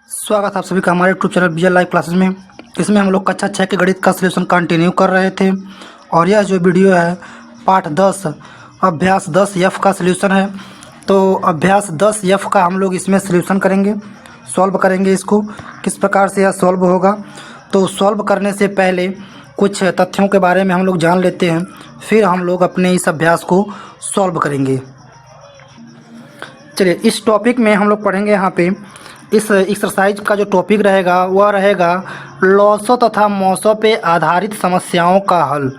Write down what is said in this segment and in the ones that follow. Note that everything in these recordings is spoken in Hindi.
स्वागत है आप सभी का हमारे यूट्यूब चैनल विजय लाइव क्लासेस में। इसमें हम लोग कक्षा 6 के गणित का सलूशन कंटिन्यू कर रहे थे और यह जो वीडियो है पाठ 10 अभ्यास 10 एफ का सलूशन है। तो अभ्यास 10 एफ का हम लोग इसमें सलूशन करेंगे, सॉल्व करेंगे। इसको किस प्रकार से यह सॉल्व होगा, तो सॉल्व करने से पहले कुछ तथ्यों के बारे में हम लोग जान लेते हैं, फिर हम लोग अपने इस अभ्यास को सॉल्व करेंगे। चलिए, इस टॉपिक में हम लोग पढ़ेंगे। यहाँ पे इस एक्सरसाइज का जो टॉपिक रहेगा वह रहेगा लॉसों तथा मौसों पे आधारित समस्याओं का हल।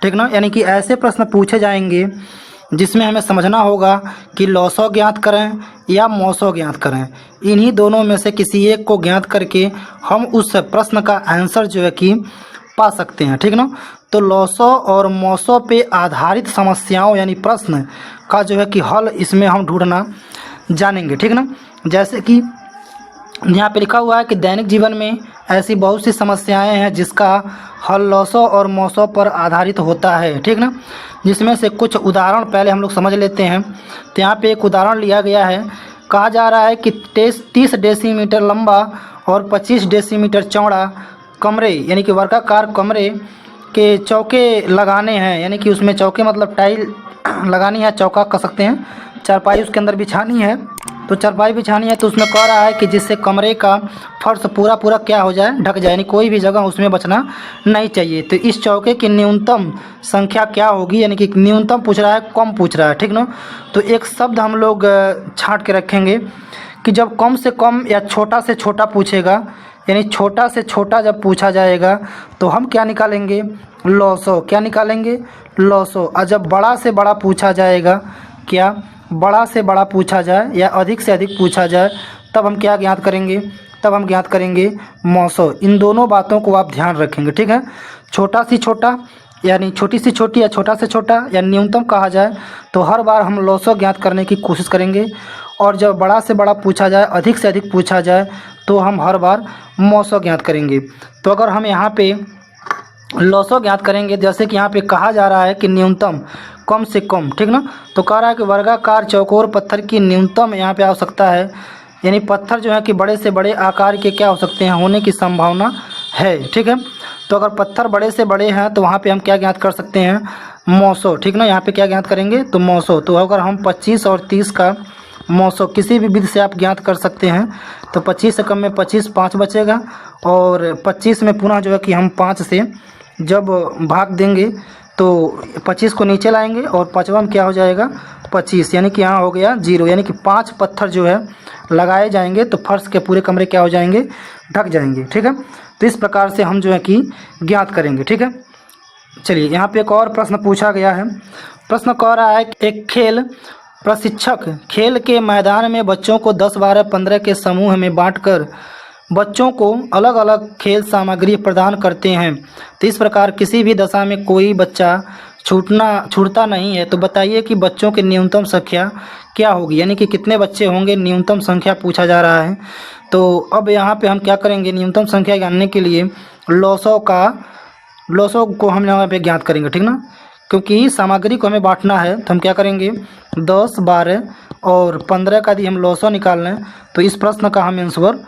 ठीक ना, यानी कि ऐसे प्रश्न पूछे जाएंगे जिसमें हमें समझना होगा कि लॉसों ज्ञात करें या मौसों ज्ञात करें। इन्हीं दोनों में से किसी एक को ज्ञात करके हम उस प्रश्न का आंसर जो है कि पा सकते हैं। ठीक ना, तो लॉसों और मौसों पे आधारित समस्याओं यानी प्रश्न का जो है कि हल इसमें हम ढूंढना जानेंगे। ठीक ना, जैसे कि यहाँ पे लिखा हुआ है कि दैनिक जीवन में ऐसी बहुत सी समस्याएं हैं जिसका हल लॉसों और मौसों पर आधारित होता है। ठीक ना, जिसमें से कुछ उदाहरण पहले हम लोग समझ लेते हैं। तो यहाँ पे एक उदाहरण लिया गया है। कहा जा रहा है कि 30 डेसीमीटर लंबा और 25 डेसीमीटर चौड़ा कमरे यानी कि वर्गाकार कमरे के चौके लगाने हैं, यानी कि उसमें चौके मतलब टाइल लगानी है, चौका कह सकते हैं। चारपाई उसके अंदर बिछानी है, तो चारपाई बिछानी है। तो उसमें कह रहा है कि जिससे कमरे का फर्श पूरा क्या हो जाए, ढक जाए, यानी कोई भी जगह उसमें बचना नहीं चाहिए। तो इस चौके की न्यूनतम संख्या क्या होगी, यानी कि न्यूनतम पूछ रहा है, कम पूछ रहा है। ठीक ना, तो एक शब्द हम लोग छांट के रखेंगे कि जब कम से कम या छोटा से छोटा पूछेगा, यानी छोटा से छोटा जब पूछा जाएगा तो हम क्या निकालेंगे, लॉसों। क्या निकालेंगे, लॉसों। और जब बड़ा से बड़ा पूछा जाएगा, क्या बड़ा से बड़ा पूछा जाए या अधिक से अधिक पूछा जाए, तब हम क्या ज्ञात करेंगे, तब हम ज्ञात करेंगे मौसों। इन दोनों बातों को आप ध्यान रखेंगे। ठीक है, छोटा सी छोटा यानी छोटी सी छोटी या छोटा से छोटा या न्यूनतम कहा जाए तो हर बार हम लॉसों ज्ञात करने की कोशिश करेंगे, और जब बड़ा से बड़ा पूछा जाए, अधिक से अधिक पूछा जाए, तो हम हर बार मौसों ज्ञात करेंगे। तो अगर हम यहाँ पे लॉसों ज्ञात करेंगे, जैसे कि यहाँ पे कहा जा रहा है कि न्यूनतम कम से कम। ठीक ना, तो कह रहा है कि वर्गाकार चौकोर पत्थर की न्यूनतम यहाँ पे आवश्यकता है, यानी पत्थर जो है कि बड़े से बड़े आकार के क्या हो सकते हैं, होने की संभावना है। ठीक है, तो अगर पत्थर बड़े से बड़े हैं तो वहाँ पे हम क्या ज्ञात कर सकते हैं, मौसों। ठीक ना, यहाँ पे क्या ज्ञात करेंगे, तो मौसों। तो अगर हम 25 और 30 का मौसों किसी भी विधि से आप ज्ञात कर सकते हैं, तो 25 से कम में 25, 5 बचेगा, और 25 में पुनः जो है कि हम 5 से जब भाग देंगे तो 25 को नीचे लाएंगे और पाँचवा में क्या हो जाएगा, 25, यानी कि यहाँ हो गया 0, यानी कि 5 पत्थर जो है लगाए जाएंगे तो फर्श के पूरे कमरे क्या हो जाएंगे, ढक जाएंगे। ठीक है, तो इस प्रकार से हम जो है कि ज्ञात करेंगे। ठीक है, चलिए यहाँ पे एक और प्रश्न पूछा गया है। प्रश्न कह रहा है कि एक खेल प्रशिक्षक खेल के मैदान में बच्चों को 10, 12, 15 के समूह में बांटकर बच्चों को अलग अलग खेल सामग्री प्रदान करते हैं। तो इस प्रकार किसी भी दशा में कोई बच्चा छूटता नहीं है। तो बताइए कि बच्चों की न्यूनतम संख्या क्या होगी, यानी कि कितने बच्चे होंगे, न्यूनतम संख्या पूछा जा रहा है। तो अब यहाँ पे हम क्या करेंगे, न्यूनतम संख्या जानने के लिए लॉसों को हम यहाँ पे ज्ञात करेंगे। ठीक ना, क्योंकि सामग्री को हमें बांटना है, तो हम क्या करेंगे, 10, 12 और 15 का यदि हम लॉसों निकाल लें तो इस प्रश्न का हम आंसर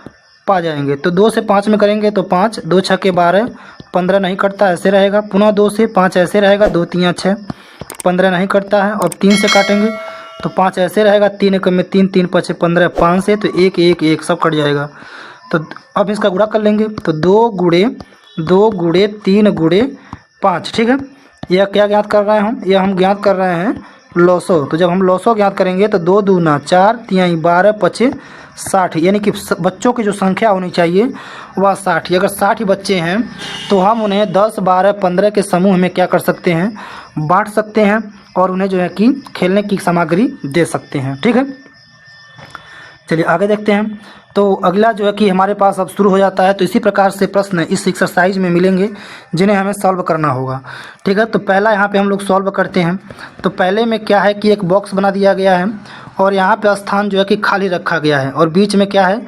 पा जाएंगे। तो 2 से 5 में करेंगे तो 5, 2 छक्के 12, 15 नहीं कटता, ऐसे रहेगा। पुनः 2 से 5 ऐसे रहेगा, 2 3 6, 15 नहीं कटता है। और 3 से काटेंगे तो 5 ऐसे रहेगा, 3 1 में 3, 3 5 15, 5 से तो 1 1 1 सब कट जाएगा। तो अब इसका गुणा कर लेंगे, तो 2 गुणे 3 गुणे 5। ठीक है, यह क्या ज्ञात कर रहे हैं हम, यह हम ज्ञात कर रहे हैं लॉसों। तो जब हम लॉसों ज्ञात करेंगे तो 2 दूना 4, 3 12, 25 60, यानी कि बच्चों की जो संख्या होनी चाहिए वह 60। अगर 60 बच्चे हैं तो हम उन्हें 10, 12, 15 के समूह में क्या कर सकते हैं, बांट सकते हैं, और उन्हें जो है कि खेलने की सामग्री दे सकते हैं। ठीक है, चलिए आगे देखते हैं। तो अगला जो है कि हमारे पास अब शुरू हो जाता है। तो इसी प्रकार से प्रश्न इस एक्सरसाइज में मिलेंगे जिन्हें हमें सॉल्व करना होगा। ठीक है, तो पहला यहाँ पे हम लोग सॉल्व करते हैं। तो पहले में क्या है कि एक बॉक्स बना दिया गया है और यहाँ पे स्थान जो है कि खाली रखा गया है, और बीच में क्या है,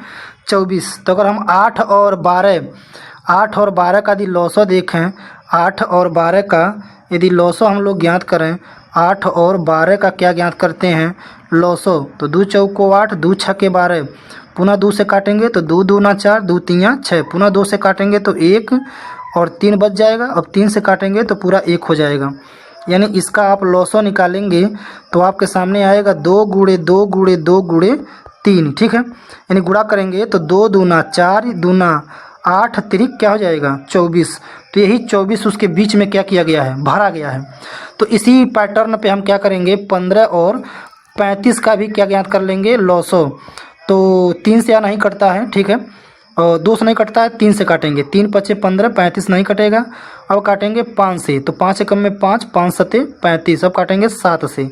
24। तो अगर हम 8 और 12 का यदि लॉसों देखें, 8 और 12 का यदि लॉसों हम लोग ज्ञात करें, 8 और 12 का क्या ज्ञात करते हैं, लॉसों। तो 2 चौको 8, 2 छक्के 12, पुनः 2 से काटेंगे तो 2 दूना 4, 2 तियाँ 6, पुनः 2 से काटेंगे तो 1 और 3 बच जाएगा। अब 3 से काटेंगे तो पूरा 1 हो जाएगा। यानी इसका आप लॉसो निकालेंगे तो आपके सामने आएगा 2 गुणे 2 गुणे 2 गुणे 3, ठीक है। यानी गुणा करेंगे तो 2 दूना 4 दूना 8 तिरिक क्या हो जाएगा 24। तो यही 24 उसके बीच में क्या किया गया है, भरा गया है। तो इसी पैटर्न पे हम क्या करेंगे 15 और 35 का भी क्या ज्ञात कर लेंगे लॉसो। तो 3 से यहाँ नहीं कटता है, ठीक है, और 2 से नहीं कटता है, 3 से काटेंगे। 3 पचे 15, 35 नहीं कटेगा। अब काटेंगे 5 से, तो 5 एकम में 5, 5 सते 35। अब काटेंगे 7 से,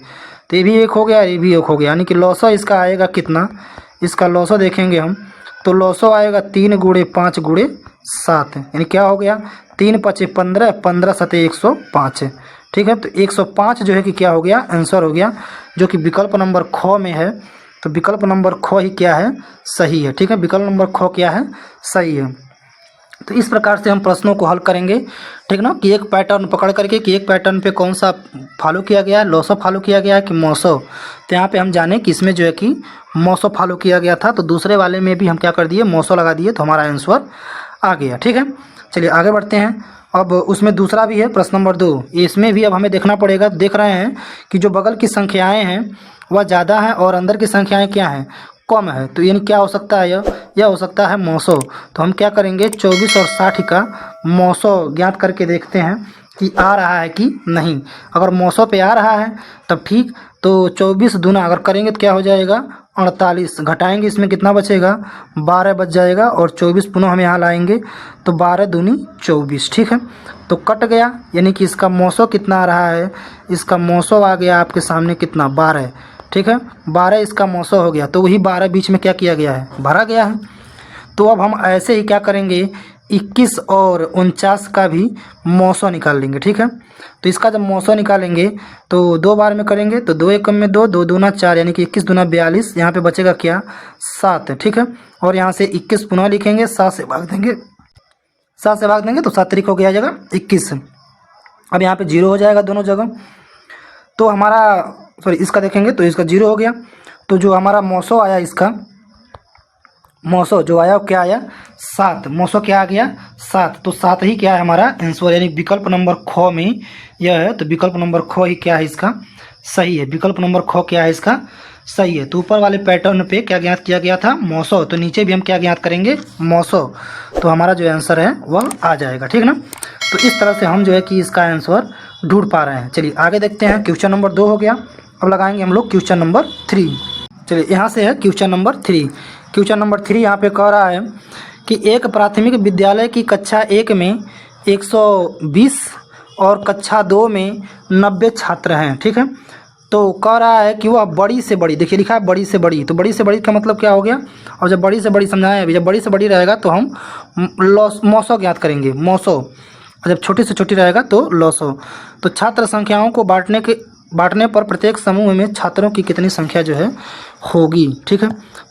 तो ये भी 1 हो गया, ये भी 1 हो गया। यानी कि लॉसो इसका आएगा कितना, इसका लॉसो देखेंगे हम तो लॉसो आएगा 3 गुणे 5 गुणे 7। यानी क्या हो गया 3 पचे 15, 15 सते 105, ठीक है। तो 105 जो है कि क्या हो गया आंसर हो गया, जो कि विकल्प नंबर ख में है। तो विकल्प नंबर ख ही क्या है सही है, ठीक है। विकल्प नंबर ख क्या है सही है। तो इस प्रकार से हम प्रश्नों को हल करेंगे, ठीक ना, कि एक पैटर्न पकड़ करके कि एक पैटर्न पे कौन सा फॉलो किया गया है, लॉसो फॉलो किया गया है कि मौसो। तो यहाँ पे हम जाने कि इसमें जो है कि मौसो फॉलो किया गया था, तो दूसरे वाले में भी हम क्या कर दिए मौसो लगा दिए, तो हमारा आंसर आ गया, ठीक है। चलिए आगे बढ़ते हैं। अब उसमें दूसरा भी है प्रश्न नंबर 2। इसमें भी अब हमें देखना पड़ेगा। देख रहे हैं कि जो बगल की संख्याएँ हैं वह ज़्यादा हैं और अंदर की संख्याएँ क्या हैं कम है। तो यानी क्या हो सकता है, यह हो सकता है मौसो। तो हम क्या करेंगे 24 और 60 का मौसो ज्ञात करके देखते हैं कि आ रहा है कि नहीं। अगर मौसो पे आ रहा है तब ठीक, तो 24 दूना अगर करेंगे तो क्या हो जाएगा 48, घटाएंगे इसमें कितना बचेगा 12 बच जाएगा, और 24 पुनः हम यहाँ लाएंगे तो 12 दूनी 24, ठीक है। तो कट गया, यानी कि इसका मौसो कितना आ रहा है, इसका मौसो आ गया आपके सामने कितना 12, ठीक है। 12 इसका मौसो हो गया, तो वही 12 बीच में क्या किया गया है भरा गया है। तो अब हम ऐसे ही क्या करेंगे 21 और 49 का भी मौसो निकाल लेंगे, ठीक है। तो इसका जब मौसो निकालेंगे तो 2 बार में करेंगे तो 2 एकम में 2, 2 दूना 4, यानी कि 21 दूना 42। यहाँ पे बचेगा क्या 7, ठीक है। और यहाँ से 21 पुनः लिखेंगे, 7 से भाग देंगे, 7 से भाग देंगे तो 7 तरीक हो गया जाएगा 21। अब यहाँ पे 0 हो जाएगा दोनों जगह। तो हमारा सॉरी इसका देखेंगे तो इसका 0 हो गया। तो जो हमारा मौसो आया, इसका मौसो जो आया वो क्या आया 7, मौसो क्या आ गया 7। तो 7 ही क्या है हमारा आंसर, यानी विकल्प नंबर ख में यह है। तो विकल्प नंबर ख ही क्या है इसका सही है, विकल्प नंबर ख क्या है इसका सही है। तो ऊपर वाले पैटर्न पे क्या ज्ञात किया गया था मौसो, तो नीचे भी हम क्या ज्ञात करेंगे मौसो। तो हमारा जो आंसर है वह आ जाएगा, ठीक ना। तो इस तरह से हम जो है कि इसका आंसर ढूंढ पा रहे हैं। चलिए आगे देखते हैं। क्वेश्चन नंबर 2 हो गया। अब लगाएंगे हम लोग क्वेश्चन नंबर 3। चलिए यहाँ से है क्वेश्चन नंबर 3। क्वेश्चन नंबर 3 यहाँ पे कह रहा है कि एक प्राथमिक विद्यालय की कक्षा 1 में 120 और कक्षा 2 में 90 छात्र हैं, ठीक है। तो कह रहा है कि वह बड़ी से बड़ी, देखिए लिखा है बड़ी से बड़ी, तो बड़ी से बड़ी का मतलब क्या हो गया। और जब बड़ी से बड़ी समझाएं अभी, जब बड़ी से बड़ी रहेगा तो हम मौसो ज्ञात करेंगे मौसो, और जब छोटी से छोटी रहेगा तो लॉसो। तो छात्र संख्याओं को बांटने पर प्रत्येक समूह में छात्रों की कितनी संख्या जो है होगी, ठीक है।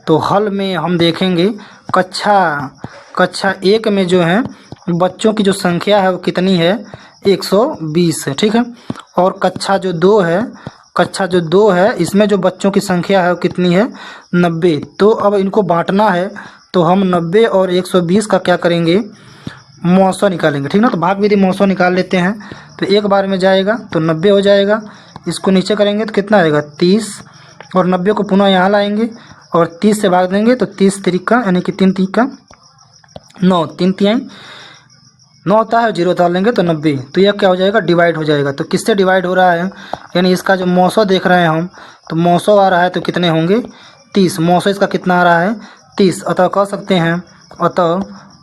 तो हल में हम देखेंगे कक्षा 1 में जो है बच्चों की जो संख्या है वो कितनी है 120 है, ठीक है। और कक्षा जो 2 है इसमें जो बच्चों की संख्या है वो कितनी है 90। तो अब इनको बांटना है तो हम 90 और 120 का क्या करेंगे मौसो निकालेंगे, ठीक ना। तो भाग विधि मौसो निकाल लेते हैं। तो एक बार में जाएगा तो 90 हो जाएगा, इसको नीचे करेंगे तो कितना आएगा 30, और 90 को पुनः यहाँ लाएंगे और 30 से भाग देंगे तो 30 तरीका यानी कि 3 तरीका 9, 3 तिहाई 9 होता है, 0 डाल लेंगे तो 90। तो यह क्या हो जाएगा डिवाइड हो जाएगा। तो किससे डिवाइड हो रहा है, यानी इसका जो मौसो देख रहे हैं हम, तो मौसो आ रहा है तो कितने होंगे 30, मौसो इसका कितना आ रहा है 30। अतः कह सकते हैं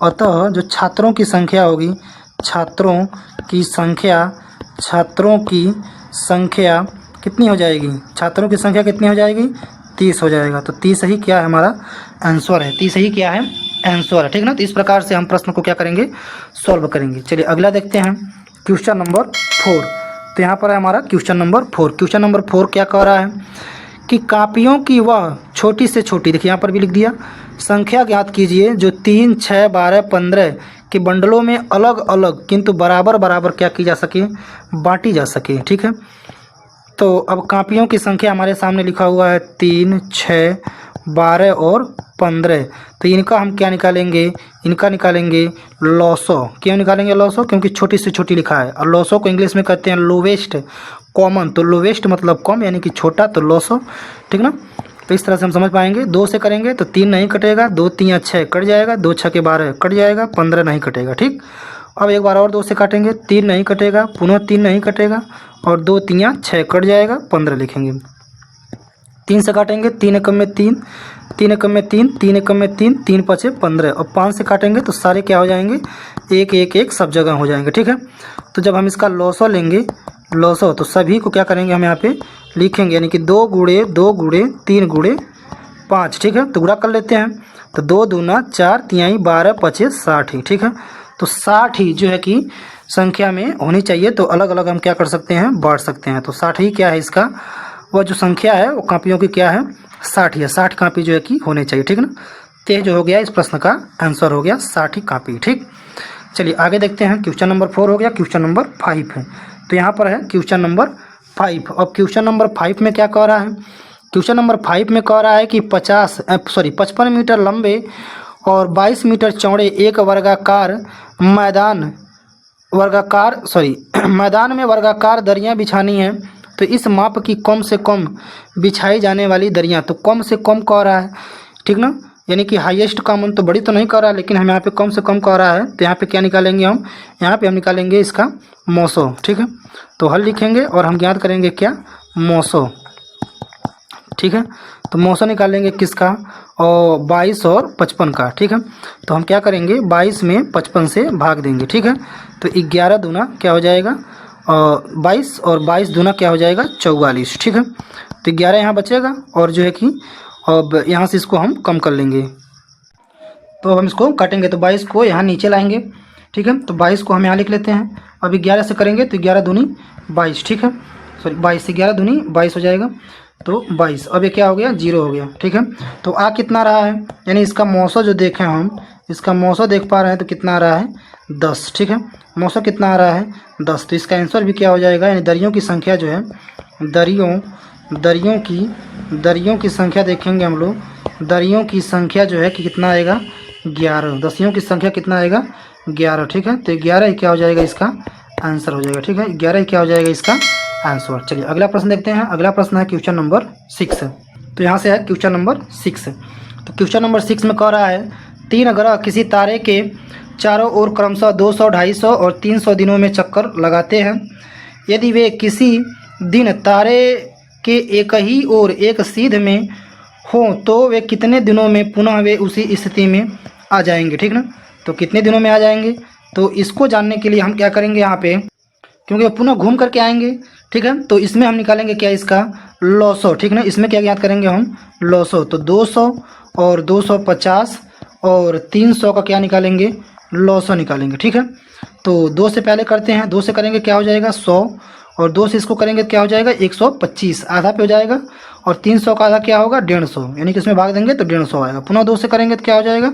अतः जो छात्रों की संख्या होगी, छात्रों की संख्या कितनी हो जाएगी, छात्रों की संख्या कितनी हो जाएगी 30 हो जाएगा। तो 30 ही क्या है हमारा आंसर है, 30 ही क्या है आंसर है, ठीक ना। तो इस प्रकार से हम प्रश्न को क्या करेंगे सॉल्व करेंगे। चलिए अगला देखते हैं क्वेश्चन नंबर 4। तो यहाँ पर है हमारा क्वेश्चन नंबर 4। क्वेश्चन नंबर 4 क्या कह रहा है कि कापियों की वह छोटी से छोटी, देखिए यहाँ पर भी लिख दिया, संख्या ज्ञात कीजिए जो 3, 6, 12, 15 के बंडलों में अलग अलग किंतु बराबर बराबर क्या की जा सके बांटी जा सके, ठीक है। तो अब कापियों की संख्या हमारे सामने लिखा हुआ है 3, 6, 12 और 15। तो इनका हम क्या निकालेंगे, इनका निकालेंगे लॉसो। क्यों निकालेंगे लॉसो, क्योंकि छोटी से छोटी लिखा है और लॉसो को इंग्लिश में कहते हैं लोवेस्ट कॉमन। तो लोवेस्ट मतलब कम यानी कि छोटा, तो लॉसो, ठीक ना। तो इस तरह से हम समझ पाएंगे। 2 से करेंगे तो 3 नहीं कटेगा, 2 3 6 कट जाएगा, 2 6 के 12 कट जाएगा, 15 नहीं कटेगा, ठीक। अब एक बार और 2 से काटेंगे, 3 नहीं कटेगा, पुनः 3 नहीं कटेगा और 2 3 6 कट जाएगा, 15 लिखेंगे। 3 से काटेंगे, 3 एकम में 3, 3 एकम में 3, 3 एकम में 3, 3 5 15। और 5 से काटेंगे तो सारे क्या हो जाएंगे, 1 1 1 सब जगह हो जाएंगे, ठीक है। तो जब हम इसका लॉसो लेंगे, लॉसो, तो सभी को क्या करेंगे, हम यहाँ पे लिखेंगे, यानी कि 2 गुणे 2 गुणे 3 गुणे 5, ठीक है। तो गुणा कर लेते हैं, तो 2 दूना 4 तिहाई 12 25 60 ही, ठीक है। तो 60 ही जो है कि संख्या में होनी चाहिए। तो अलग अलग हम क्या कर सकते हैं, बांट सकते हैं। तो 60 ही क्या है इसका, वह जो संख्या है वो कापियों की क्या है, 60 है। 60 कापी जो है कि होने चाहिए, ठीक ना। तो ये जो हो गया इस प्रश्न का आंसर हो गया 60 ही कापी, ठीक। चलिए आगे देखते हैं। क्वेश्चन नंबर 4 हो गया, क्वेश्चन नंबर 5 है। तो यहाँ पर है क्वेश्चन नंबर 5। अब क्वेश्चन नंबर 5 में क्या कह रहा है, क्वेश्चन नंबर 5 में कह रहा है कि 55 मीटर लंबे और 22 मीटर चौड़े एक मैदान में वर्गाकार दरियाँ बिछानी है। तो इस माप की कम से कम बिछाई जाने वाली दरियाँ, तो कम से कम कह रहा है, ठीक ना। यानी कि हाईएस्ट कॉमन तो बड़ी तो नहीं कह रहा है, लेकिन हम यहाँ पे कम से कम कह रहा है। तो यहाँ पे क्या निकालेंगे हम, यहाँ पे हम निकालेंगे इसका मौसो, ठीक है। तो हल लिखेंगे और हम ज्ञात करेंगे क्या, मौसो, ठीक है। तो मौसो निकालेंगे किसका, और 22 और 55 का, ठीक है। तो हम क्या करेंगे, 22 में 55 से भाग देंगे, ठीक है। तो 11 दूना क्या हो जाएगा, 22 और 22 दूना क्या हो जाएगा, 44, ठीक है। तो 11 यहाँ बचेगा और जो है कि अब यहाँ से इसको हम कम कर लेंगे। तो हम इसको काटेंगे, तो 22 को यहाँ नीचे लाएंगे, ठीक है। तो 22 को हम यहाँ लिख लेते हैं। अब 11 से करेंगे तो 11 दूनी 22, ठीक है। सॉरी 22 से 11 दूनी 22 हो जाएगा, तो 22। अब ये क्या हो गया, 0 हो गया, ठीक है। तो आ कितना रहा है, यानी इसका मौसो जो देखें हम, इसका मौसो देख पा रहे हैं तो कितना आ रहा है, 10, ठीक है। मौसो कितना आ रहा है, 10। तो इसका आंसर भी क्या हो जाएगा, यानी दरियों की संख्या जो है, दरियों की संख्या देखेंगे हम लोग, दरियों की संख्या जो है कि कितना आएगा, 11। दसियों की संख्या कितना आएगा, 11, ठीक है। तो 11 ही क्या हो जाएगा, इसका आंसर हो जाएगा, ठीक है। 11 ही क्या हो जाएगा इसका आंसर। चलिए अगला प्रश्न देखते हैं। अगला प्रश्न है क्वेश्चन नंबर 6। तो यहाँ से है क्वेश्चन नंबर 6। तो क्वेश्चन नंबर 6 में कह रहा है 3 ग्रह किसी तारे के चारों ओर क्रमशः 200, 250 और 300 दिनों में चक्कर लगाते हैं। यदि वे किसी दिन तारे के एक ही ओर एक सीध में हो तो वे कितने दिनों में पुनः वे उसी स्थिति में आ जाएंगे, ठीक ना। तो कितने दिनों में आ जाएंगे, तो इसको जानने के लिए हम क्या करेंगे यहाँ पे, क्योंकि वो पुनः घूम करके आएंगे, ठीक है। तो इसमें हम निकालेंगे क्या, इसका लॉसो, ठीक ना। इसमें क्या ज्ञात करेंगे हम, लॉसो। तो 200 और 250 और 300 का क्या निकालेंगे, लॉसो निकालेंगे, ठीक है। तो 2 से पहले करते हैं, 2 से करेंगे क्या हो जाएगा, 100 और 2 से इसको करेंगे क्या हो जाएगा, 125, आधा पे हो जाएगा। और 300 का आधा क्या होगा, 150, यानी कि इसमें भाग देंगे तो 150 आएगा। पुनः 2 से करेंगे तो क्या हो जाएगा,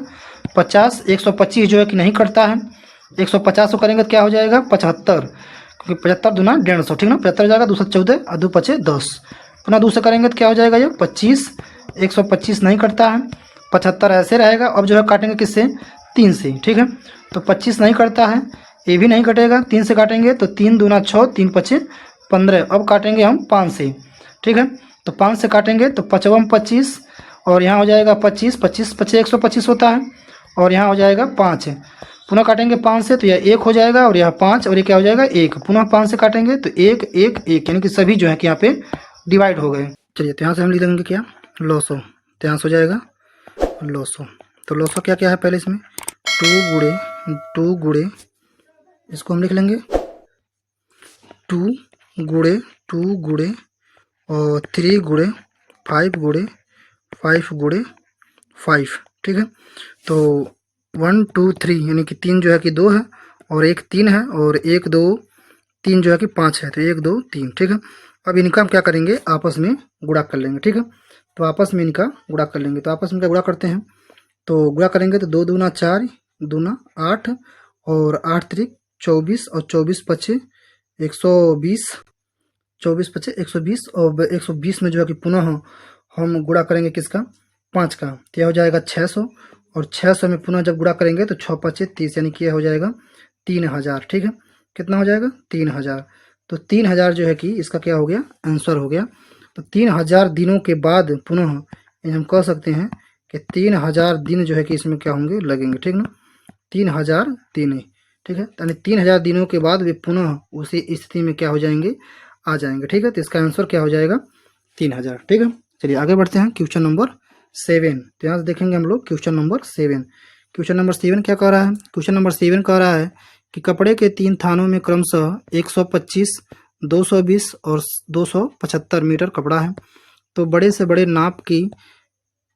50, 125 जो है कि नहीं कटता है। 150 को करेंगे तो क्या हो जाएगा, 75, क्योंकि 75 दूना 150, ठीक ना। 75 हो जाएगा, 214 और 2 5 10। पुनः 2 से करेंगे तो क्या हो जाएगा, ये 25, 125 नहीं कटता है, 75 ऐसे रहेगा। अब जो है काटेंगे किससे, 3 से, ठीक है। तो 25 नहीं कटता है, ये भी नहीं कटेगा, 3 से काटेंगे तो 3 दूना 6, 3 5 15। अब काटेंगे हम 5 से, ठीक है। तो 5 से काटेंगे तो 55 25 और यहाँ हो जाएगा 25, 25 25 125 होता है और यहाँ हो जाएगा 5। पुनः काटेंगे 5 से तो यह 1 हो जाएगा और यह 5 और ये क्या हो जाएगा 1। पुनः 5 से काटेंगे तो 1 1 1, यानी कि सभी जो है कि यहाँ पे डिवाइड हो गए। चलिए तो यहाँ से हम लिख देंगे क्या, लॉसो। तो यहाँ से हो जाएगा लॉसो। तो लॉसो क्या क्या है, पहले इसमें 2 गुणे इसको हम लिख लेंगे 2 गुणे और 3 गुणे 5 गुणे 5 गुणे 5, ठीक है। तो 1 2 3 यानी कि 3 जो है कि 2 है और 1 3 है और 1 2 3 जो है कि 5 है। तो 1 2 3, ठीक है। अब इनका हम क्या करेंगे, आपस में गुणा कर लेंगे, ठीक है। तो आपस में इनका गुणा कर लेंगे। तो आपस में क्या गुणा करते हैं, तो गुणा करेंगे तो 2 दूना 4, दूना 8 और 8 3 24 और 24 25 120 24 पचे 120 और 120 में जो है कि पुनः हम गुणा करेंगे किसका 5 का, तो यह हो जाएगा 600 और 600 में पुनः जब गुणा करेंगे तो 6 पचे 30 यानी कि यह हो जाएगा 3000। ठीक है, कितना हो जाएगा 3000। तो 3000 जो है कि इसका क्या हो गया आंसर हो गया। तो 3000 दिनों के बाद पुनः हम कह सकते हैं कि 3000 दिन जो है कि इसमें क्या होंगे लगेंगे। ठीक ना, 3000 दिन। ठीक है, यानी 3000 दिनों के बाद वे पुनः उसी स्थिति में क्या हो जाएंगे आ जाएंगे। ठीक है, तो इसका आंसर क्या हो जाएगा 3000। ठीक है, चलिए आगे बढ़ते हैं क्वेश्चन नंबर 7। तो यहाँ से देखेंगे हम लोग क्वेश्चन नंबर 7। क्वेश्चन नंबर 7 क्या कह रहा है, क्वेश्चन नंबर 7 कह रहा है कि कपड़े के 3 थानों में क्रमशः 125, 220 और 275 मीटर कपड़ा है। तो बड़े से बड़े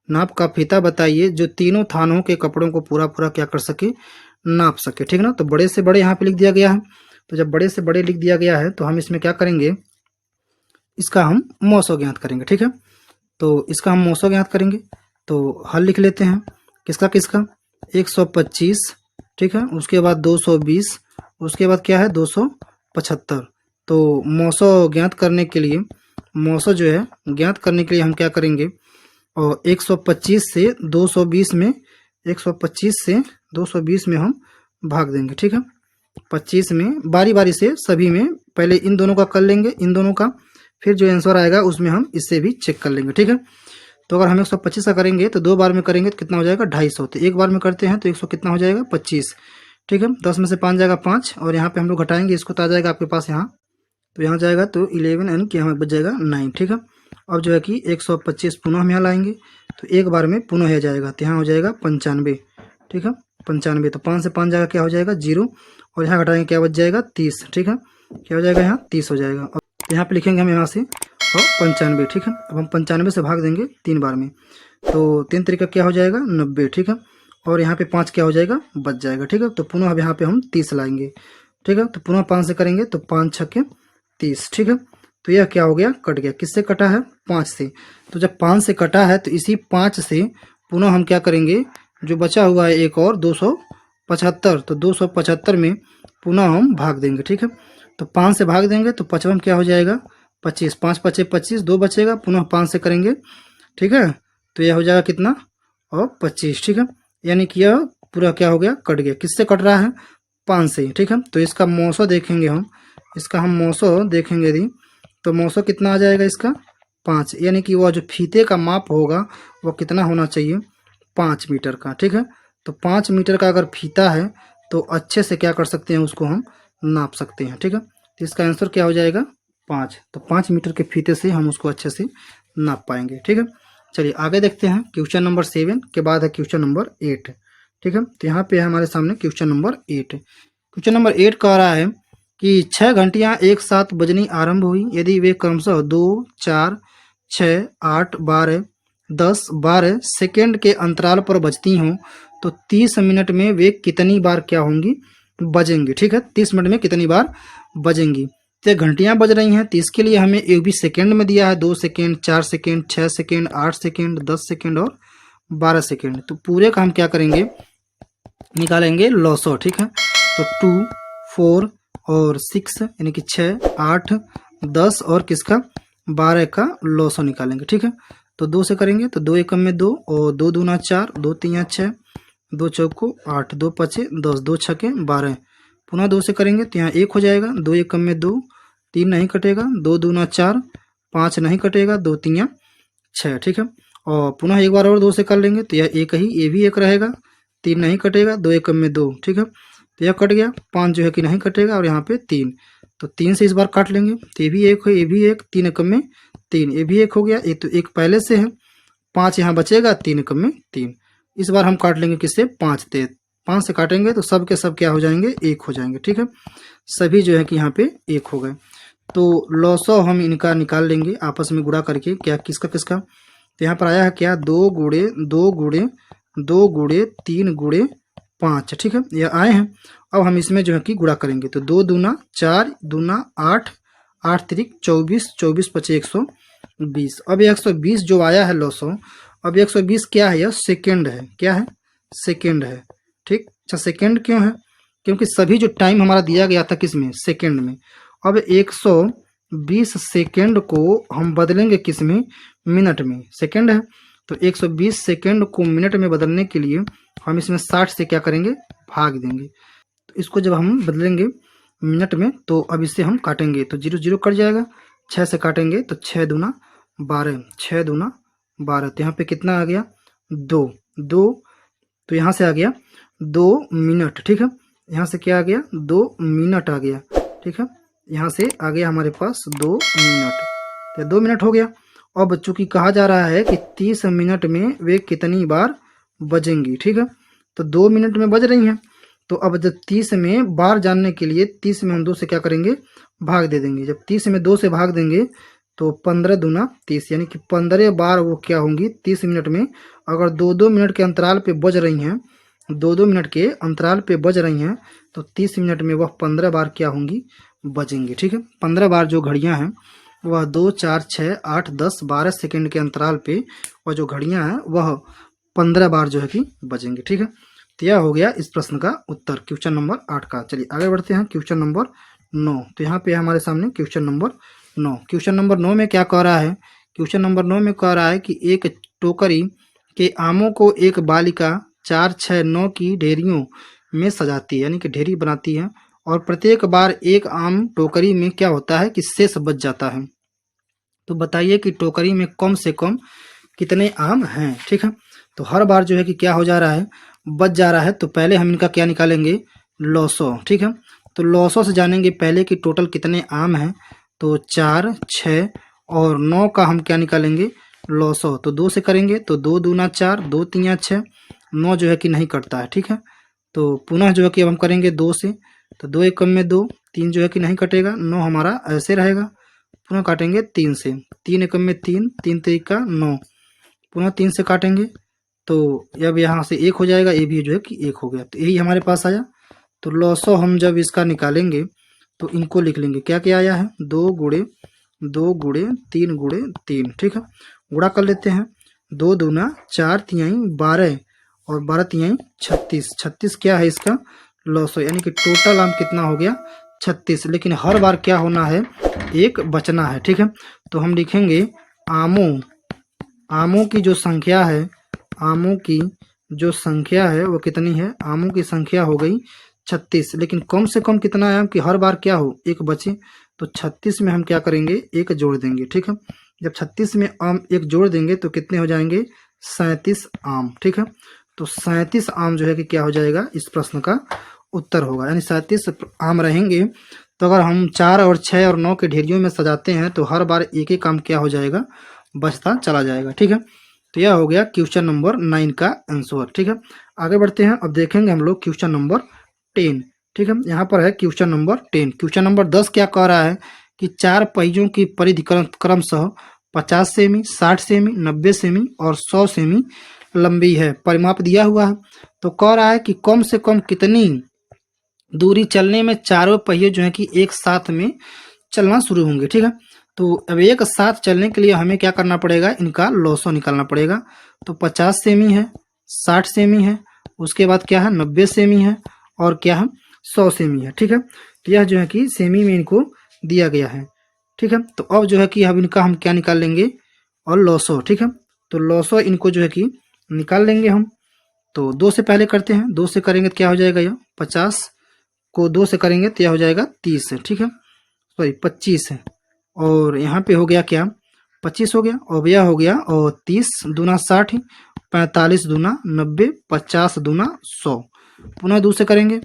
नाप का फीता बताइए जो तीनों थानों के कपड़ों को पूरा पूरा क्या कर सके नाप सके। ठीक ना, तो बड़े से बड़े यहाँ पे लिख दिया गया है। तो जब बड़े से बड़े लिख दिया गया है तो हम इसमें क्या करेंगे, इसका हम मौसो ज्ञात करेंगे। ठीक है, तो इसका हम मौसो ज्ञात करेंगे। तो हल लिख लेते हैं किसका किसका 125। ठीक है, उसके बाद 220, उसके बाद क्या है 275। तो मौसो ज्ञात करने के लिए मौसो जो है ज्ञात करने के लिए हम क्या करेंगे, और 125 से 220 में 125 से 220 में हम भाग देंगे। ठीक है, 25 में बारी बारी से सभी में पहले इन दोनों का कर लेंगे, इन दोनों का, फिर जो आंसर आएगा उसमें हम इससे भी चेक कर लेंगे। ठीक है, तो अगर हम 125 का करेंगे तो 2 बार में करेंगे तो कितना हो जाएगा 250। तो एक बार में करते हैं तो 100 कितना हो जाएगा 25। ठीक है, 10 में से 5 जाएगा 5 और यहाँ पे हम लोग घटाएंगे इसको तो आ जाएगा आपके पास यहाँ, तो यहाँ जाएगा तो 11 यानी कि यहाँ बच जाएगा 9। ठीक है, अब जो है कि 125 पुनः हम यहाँ लाएंगे तो एक बार में पुनः यह जाएगा तो यहाँ हो जाएगा 95। ठीक है, 95। तो 5 से 5 जाएगा क्या हो जाएगा 0 और यहाँ घटाएंगे क्या बच जाएगा 30। ठीक है, क्या हो जाएगा यहाँ 30 हो जाएगा। अब यहाँ पे लिखेंगे हम यहाँ से और 95। ठीक है, अब हम 95 से भाग देंगे 3 बार में तो 3 तरीका क्या हो जाएगा 90। ठीक है, और यहाँ पे 5 क्या हो जाएगा बच जाएगा। ठीक है, तो पुनः अब यहाँ पे हम 30 लाएंगे। ठीक है, तो पुनः 5 से करेंगे तो 5 छक्के 30। ठीक है, तो यह क्या हो गया कट गया, किससे कटा है 5 से। तो जब 5 से कटा है तो इसी 5 से पुनः हम क्या करेंगे, जो बचा हुआ है एक और 275, तो 275 में पुनः हम भाग देंगे। ठीक है, तो 5 से भाग देंगे तो 55 क्या हो जाएगा 25, 5 पचे 25, 2 बचेगा, पुनः 5 से करेंगे। ठीक है, तो यह हो जाएगा कितना और 25। ठीक है, यानी कि यह पूरा क्या हो गया कट गया, किससे कट रहा है 5 से। ठीक है, तो इसका मौसो देखेंगे हम, इसका हम मौसो देखेंगे यदि तो मौसो कितना आ जाएगा इसका 5, यानी कि वह जो फीते का माप होगा वह कितना होना चाहिए 5 मीटर का। ठीक है, तो 5 मीटर का अगर फीता है तो अच्छे से क्या कर सकते हैं उसको हम नाप सकते हैं। ठीक है, तो इसका आंसर क्या हो जाएगा 5। तो 5 मीटर के फीते से हम उसको अच्छे से नाप पाएंगे। ठीक है, चलिए आगे देखते हैं क्वेश्चन नंबर 7 के बाद है क्वेश्चन नंबर 8। ठीक है, तो यहाँ पे है हमारे सामने क्वेश्चन नंबर 8। क्वेश्चन नंबर 8 कह रहा है कि 6 घंटियां एक साथ बजनी आरंभ हुई यदि वे क्रमशः 2, 4, 6, 8, 12, 10, 12 सेकेंड के अंतराल पर बजती हों तो 30 मिनट में वे कितनी बार क्या होंगी बजेंगी। ठीक है, 30 मिनट में कितनी बार बजेंगी। तो घंटियां बज रही हैं तो इसके लिए हमें एक भी सेकेंड में दिया है 2 second, 4 second, 6 second, 8 second, 10 second और 12 सेकेंड। तो पूरे का हम क्या करेंगे निकालेंगे लॉसो। ठीक है, तो 2, 4 और 6 यानी कि 6, 8, 10 और किसका 12 का लॉसो निकालेंगे। ठीक है, तो 2 से करेंगे तो 2 एकम में 2 और 2 दूना 4, 2 तीन 6, 2 चौको 8, 2 पचे 10, 2 छके 12। पुनः 2 से करेंगे तो यहाँ 1 हो जाएगा, 2 एकम में 2, 3 नहीं कटेगा, 2 दूना 4, 5 नहीं कटेगा, 2 तीन 6। ठीक है, और पुनः एक बार और 2 से कर लेंगे तो यह एक ही, ये भी 1 रहेगा, 3 नहीं कटेगा, 2 एकम में 2। ठीक है, तो यह कट गया, 5 जो है कि नहीं कटेगा और यहाँ पे 3, तो 3 से इस बार काट लेंगे तो ये भी 1 है, ये भी 1, 3 एकम में 3, ये भी 1 हो गया, ये तो 1 पहले से है, 5 यहाँ बचेगा, 3 एकम में 3। इस बार हम काट लेंगे किससे 5 से, 5 से काटेंगे तो सब के सब क्या हो जाएंगे 1 हो जाएंगे। ठीक है, सभी जो है कि यहाँ पे 1 हो गए। तो लॉसो हम इनका निकाल लेंगे आपस में गुणा करके, क्या किसका किसका, तो यहाँ पर आया है क्या 2 गुणे 2 गुणे 2 गुणे 3 गुणे 5। ठीक है, यह आए हैं। अब हम इसमें जो है कि गुणा करेंगे तो 2 दूना 4, दूना 8, 8 तिरिक 24, 24 पचे 120। अब 120 जो आया है लॉसो, अब 120 क्या है, यह सेकेंड है, क्या है सेकेंड है। ठीक, अच्छा सेकेंड क्यों है, क्योंकि सभी जो टाइम हमारा दिया गया था किसमें सेकेंड में। अब 120 सेकेंड को हम बदलेंगे किस में, मिनट में। सेकेंड है तो 120 सेकेंड को मिनट में बदलने के लिए हम इसमें 60 से क्या करेंगे, भाग देंगे। तो इसको जब हम बदलेंगे मिनट में तो अब इसे हम काटेंगे तो 0 0 कट जाएगा, 6 से काटेंगे तो 6 दूना 12, 6 दूना 12। तो यहाँ पे कितना आ गया, 2 2। तो यहाँ से आ गया 2 मिनट, ठीक है। यहाँ से क्या आ गया, 2 मिनट आ गया, ठीक है। यहाँ से आ गया हमारे पास 2 मिनट, तो 2 मिनट हो गया। और बच्चों की कहा जा रहा है कि 30 मिनट में वे कितनी बार बजेंगी, ठीक है। तो 2 मिनट में बज रही हैं, तो अब जब 30 में बार जानने के लिए 30 में हम 2 से क्या करेंगे, भाग दे देंगे। जब 30 में 2 से भाग देंगे तो 15 दूना 30, यानी कि 15 बार वो क्या होंगी 30 मिनट में। अगर 2-2 मिनट के अंतराल पे बज रही हैं, 2-2 मिनट के अंतराल पे बज रही हैं, तो 30 मिनट में वह 15 बार क्या होंगी, बजेंगी, ठीक है। 15 बार जो घड़ियां हैं वह 2 4 6 8 10 12 सेकेंड के अंतराल पे, और जो घड़ियां हैं वह 15 बार जो है कि बजेंगे, ठीक है। तो यह हो गया इस प्रश्न का उत्तर, क्वेश्चन नंबर 8 का। चलिए आगे बढ़ते हैं, क्वेश्चन नंबर 9। तो यहाँ पे हमारे सामने क्वेश्चन नंबर 9। क्वेश्चन नंबर 9 में क्या कह रहा है, क्वेश्चन नंबर 9 में कह रहा है कि एक टोकरी के आमों को एक बालिका 4 6 9 की ढेरियों में सजाती है, यानी कि ढेरी बनाती है, और प्रत्येक बार एक आम टोकरी में क्या होता है कि शेष बच जाता है। तो बताइए कि टोकरी में कम से कम कितने आम हैं, ठीक है। तो हर बार जो है कि क्या हो जा रहा है, बच जा रहा है। तो पहले हम इनका क्या निकालेंगे, लॉसो, ठीक है। तो लॉसो से जानेंगे पहले कि टोटल कितने आम हैं। तो 4 6 और 9 का हम क्या निकालेंगे, लॉसो। तो 2 से करेंगे तो 2 दूना 4, 2 तीन 6, 9 जो है कि नहीं कटता है, ठीक है। तो पुनः जो है कि अब हम करेंगे 2 से, तो 2 एकम में 2, 3 जो है कि नहीं कटेगा, 9 हमारा ऐसे रहेगा। पुनः काटेंगे 3 से, 3 एकम में 3, 3 3 का 9, पुनः 3 से काटेंगे तो अब यहाँ से 1 हो जाएगा, ये भी जो है कि 1 हो गया। तो यही हमारे पास आया। तो लॉसो हम जब इसका निकालेंगे तो इनको लिख लेंगे, क्या क्या आया है, 2 गुणे 2 गुणे 3 गुणे 3, ठीक है। गुणा कर लेते हैं, 2 दूना 4 तिहाई 12 और 12 तिहाई 36, 36 क्या है इसका लॉसो, यानी कि टोटल आम कितना हो गया 36। लेकिन हर बार क्या होना है, एक बचना है, ठीक है। तो हम लिखेंगे आमों की जो संख्या है, आमों की जो संख्या है वो कितनी है, आमों की संख्या हो गई 36। लेकिन कम से कम कितना है कि हर बार क्या हो, एक बचे। तो 36 में हम क्या करेंगे, एक जोड़ देंगे, ठीक है। जब 36 में आम एक जोड़ देंगे तो कितने हो जाएंगे, 37 आम, ठीक है। तो 37 आम जो है कि क्या हो जाएगा, इस प्रश्न का उत्तर होगा, यानी 37 आम रहेंगे। तो अगर हम 4 और 6 और 9 के ढेरियों में सजाते हैं तो हर बार एक एक आम क्या हो जाएगा, बचता चला जाएगा, ठीक है। तो यह हो गया क्वेश्चन नंबर 9 का आंसर, ठीक है। आगे बढ़ते हैं, अब देखेंगे हम लोग क्वेश्चन नंबर 10, ठीक है। यहाँ पर है क्वेश्चन नंबर 10। क्वेश्चन नंबर 10 क्या कह रहा है कि 4 पहियों की परिधि क्रमशः 50 सेमी, 60 सेमी, 90 सेमी और 100 सेमी लंबी है। परिमाप दिया हुआ है। तो कह रहा है कि कम से कम कितनी दूरी चलने में चारों पहिए जो है कि एक साथ में चलना शुरू होंगे, ठीक है। तो अब एक साथ चलने के लिए हमें क्या करना पड़ेगा, इनका लॉसो निकालना पड़ेगा। तो 50 सेमी है, 60 सेमी है, उसके बाद क्या है 90 सेमी है, और क्या है 100 सेमी है, ठीक है। तो यह जो है कि सेमी में इनको दिया गया है, ठीक है। तो अब जो है कि अब इनका हम क्या निकाल लेंगे, और लॉसो, ठीक है। तो लॉसो इनको जो है कि निकाल लेंगे हम। तो 2 से पहले करते हैं, 2 से करेंगे तो क्या हो जाएगा, यह 50 को 2 से करेंगे तो यह हो जाएगा 30, ठीक है, सॉरी 25 है। और यहाँ पे हो गया क्या, 25 हो गया, और यह हो गया, और 30 दूना 60, 45 दूना 90, 50 दूना 100। पुनः 2 से करेंगे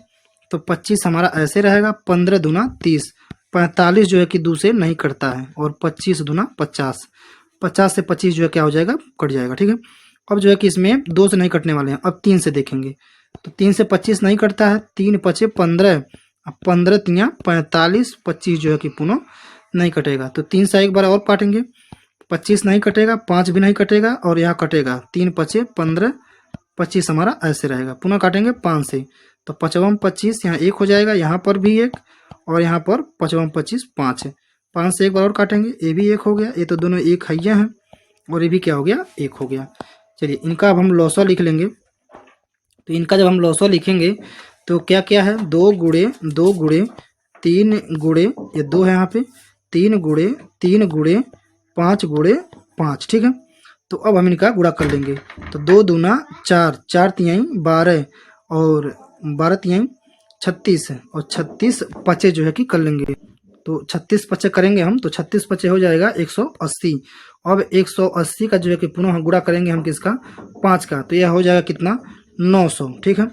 तो 25 हमारा ऐसे रहेगा, 15 दूना 30, 45 जो है कि 2 से नहीं कटता है, और 25 दूना 50, 50 से 25 जो है क्या हो जाएगा, कट जाएगा, ठीक है। अब जो है कि इसमें 2 से नहीं कटने वाले हैं, अब 3 से देखेंगे। तो 3 से 25 नहीं कटता है, 3 पचे 15, 15 तिया 45, 25 जो है कि पुनः नहीं कटेगा। तो 3 से एक बार और काटेंगे, 25 नहीं कटेगा, 5 भी नहीं कटेगा, और यहाँ कटेगा 3 पचे 15, 25 हमारा ऐसे रहेगा। पुनः काटेंगे 5 से, तो 55 25, यहाँ 1 हो जाएगा, यहाँ पर भी 1, और यहाँ पर 55 25 5 है। 5 से एक बार और काटेंगे, ये भी 1 हो गया, ये तो दोनों एक हैया हैं, और ये भी क्या हो गया, 1 हो गया। चलिए इनका अब हम लॉसो लिख लेंगे। तो इनका जब हम लॉसो लिखेंगे तो क्या क्या है, 2 गुणे 2 गुणे 3 गुणे, ये 2 है यहाँ पे, 3 × 5 ठीक है। तो अब हम इनका गुणा कर लेंगे। तो 2 दूना 4, 4 तिहाई 12 और 12 तिहाई 36 और 36 पचे जो है कि कर लेंगे। तो 36 पचे करेंगे हम, तो 36 पचे हो जाएगा 180। अब 180 का जो है कि पुनः गुणा करेंगे हम किसका, 5 का, तो यह हो जाएगा कितना, 900 ठीक है।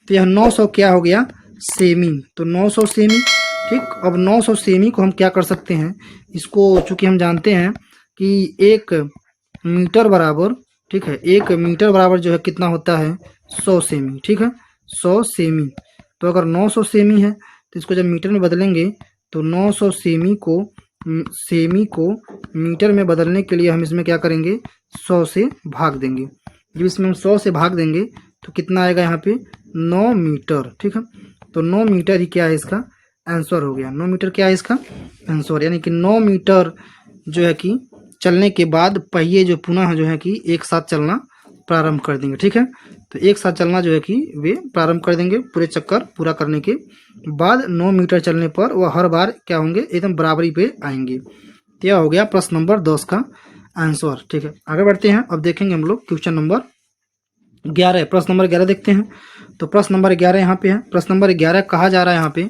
तो यह 900 क्या हो गया, सेमी। तो 900 सेमी ठीक। अब 900 सेमी को हम क्या कर सकते हैं, इसको चूंकि हम जानते हैं कि 1 मीटर बराबर ठीक है, 1 मीटर बराबर जो है कितना होता है, 100 सेमी ठीक है, 100 सेमी। तो अगर 900 सेमी है तो इसको जब मीटर में बदलेंगे तो 900 सेमी को मीटर में बदलने के लिए हम इसमें क्या करेंगे, 100 से भाग देंगे। जब इसमें हम 100 से भाग देंगे तो कितना आएगा यहाँ पे, 9 मीटर ठीक है। तो 9 मीटर ही क्या है इसका आंसर हो गया। 9 मीटर क्या है इसका आंसर, यानी कि 9 मीटर जो है कि चलने के बाद पहिए जो पुनः जो है कि एक साथ चलना प्रारंभ कर देंगे ठीक है। तो एक साथ चलना जो है कि वे प्रारंभ कर देंगे पूरे चक्कर पूरा करने के बाद 9 मीटर चलने पर वह हर बार क्या होंगे, एकदम बराबरी पे आएंगे। तो यह हो गया प्रश्न नंबर 10 का आंसर ठीक है। आगे बढ़ते हैं, अब देखेंगे हम लोग क्वेश्चन नंबर 11, प्रश्न नंबर 11 देखते हैं। तो प्रश्न नंबर 11 यहाँ पे है। प्रश्न नंबर 11 कहा जा रहा है यहाँ पे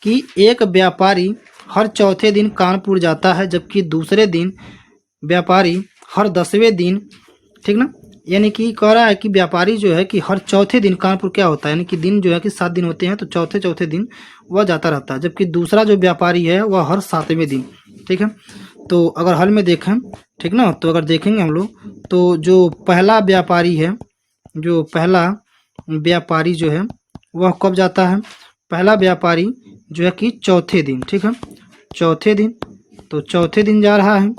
कि एक व्यापारी हर चौथे दिन कानपुर जाता है, जबकि दूसरे दिन व्यापारी हर 10वें दिन ठीक ना, यानी कि कह रहा है कि व्यापारी जो है कि हर चौथे दिन कानपुर क्या होता है, यानी कि दिन जो है कि 7 दिन होते हैं, तो चौथे चौथे दिन वह जाता रहता है, जबकि दूसरा जो व्यापारी है वह हर 7वें दिन ठीक है। तो अगर हल में देखें ठीक ना, तो अगर देखेंगे हम लोग तो जो पहला व्यापारी है, जो पहला व्यापारी जो है वह कब जाता है, पहला व्यापारी जो है कि चौथे दिन ठीक है, चौथे दिन, तो चौथे दिन जा रहा है।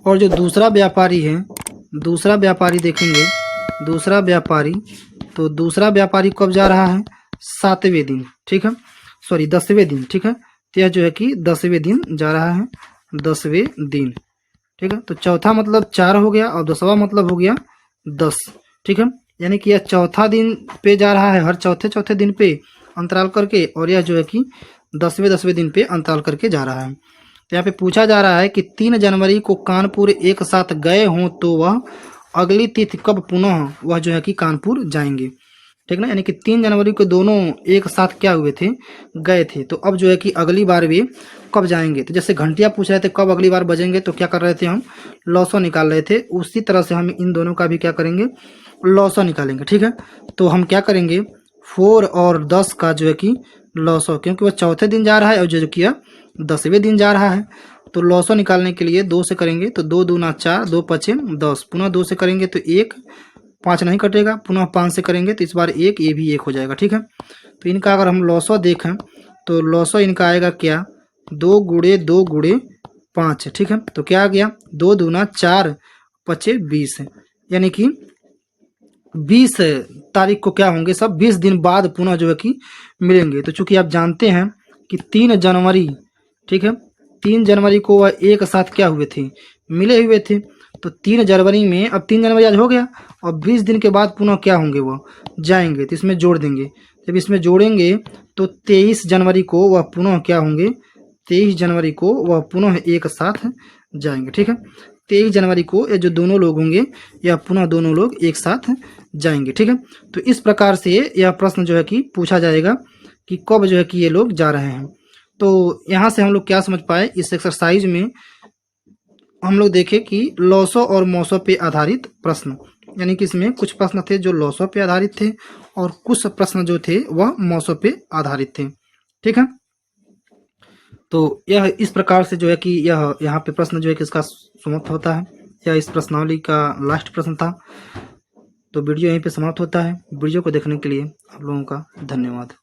और जो दूसरा व्यापारी है, दूसरा व्यापारी देखेंगे, दूसरा व्यापारी, तो दूसरा व्यापारी कब जा रहा है, 7वें दिन ठीक है, सॉरी 10वें दिन ठीक है। तो यह जो है कि 10वें दिन जा रहा है, 10वें दिन ठीक है। तो चौथा मतलब 4 हो गया और 10वां मतलब हो गया 10 ठीक है, यानी कि यह चौथा दिन पे जा रहा है, हर चौथे चौथे दिन पे अंतराल करके, और यह जो है कि 10वें दिन पे अंतराल करके जा रहा है। तो यहाँ पे पूछा जा रहा है कि 3 जनवरी को कानपुर एक साथ गए हों तो वह अगली तिथि कब पुनः वह जो है कि कानपुर जाएंगे ठीक ना, यानी कि 3 जनवरी को दोनों एक साथ क्या हुए थे, गए थे। तो अब जो है कि अगली बार वे कब जाएंगे, तो जैसे घंटिया पूछ रहे थे कब अगली बार बजेंगे, तो क्या कर रहे थे हम, लौसो निकाल रहे थे, उसी तरह से हम इन दोनों का भी क्या करेंगे, लौसो निकालेंगे ठीक है। तो हम क्या करेंगे, 4 और 10 का जो है कि लौसो, क्योंकि वह चौथे दिन जा रहा है और जो किया 10वें दिन जा रहा है, तो लौसो निकालने के लिए 2 से करेंगे, तो 2 दूना 4, 2 पचे 10, पुनः 2 से करेंगे तो 1, 5 नहीं कटेगा, पुनः 5 से करेंगे तो इस बार 1, ये भी 1 हो जाएगा ठीक है। तो इनका अगर हम लौसो देखें तो लौसो इनका आएगा क्या, 2 गुणे 2 गुणे 5 ठीक है। तो क्या आ गया, 2 दूना 4 पचे 20, यानी कि 20 तारीख को क्या होंगे, सब 20 दिन बाद पुनः जो है कि मिलेंगे। तो चूंकि आप जानते हैं कि 3 जनवरी ठीक है, 3 जनवरी को वह एक साथ क्या हुए थे, मिले हुए थे। तो 3 जनवरी में, अब 3 जनवरी आज हो गया और 20 दिन के बाद पुनः क्या होंगे, वह जाएंगे, तो इसमें जोड़ देंगे। जब इसमें जोड़ेंगे तो 23 जनवरी को वह पुनः क्या होंगे, 23 जनवरी को वह पुनः एक साथ जाएंगे ठीक है। 23 जनवरी को ये जो दोनों लोग होंगे यह पुनः दोनों लोग एक साथ जाएंगे ठीक है। तो इस प्रकार से यह प्रश्न जो है कि पूछा जाएगा कि कब जो है कि ये लोग जा रहे हैं। तो यहाँ से हम लोग क्या समझ पाए, इस एक्सरसाइज में हम लोग देखें कि लौसो और मौसो पे आधारित प्रश्न, यानी कि इसमें कुछ प्रश्न थे जो लौसो पे आधारित थे और कुछ प्रश्न जो थे वह मौसो पे आधारित थे ठीक है। तो यह इस प्रकार से जो है कि यह यहाँ पे प्रश्न जो है कि इसका समाप्त होता है, यह इस प्रश्नावली का लास्ट प्रश्न था। तो वीडियो यहीं पे समाप्त होता है। वीडियो को देखने के लिए आप लोगों का धन्यवाद।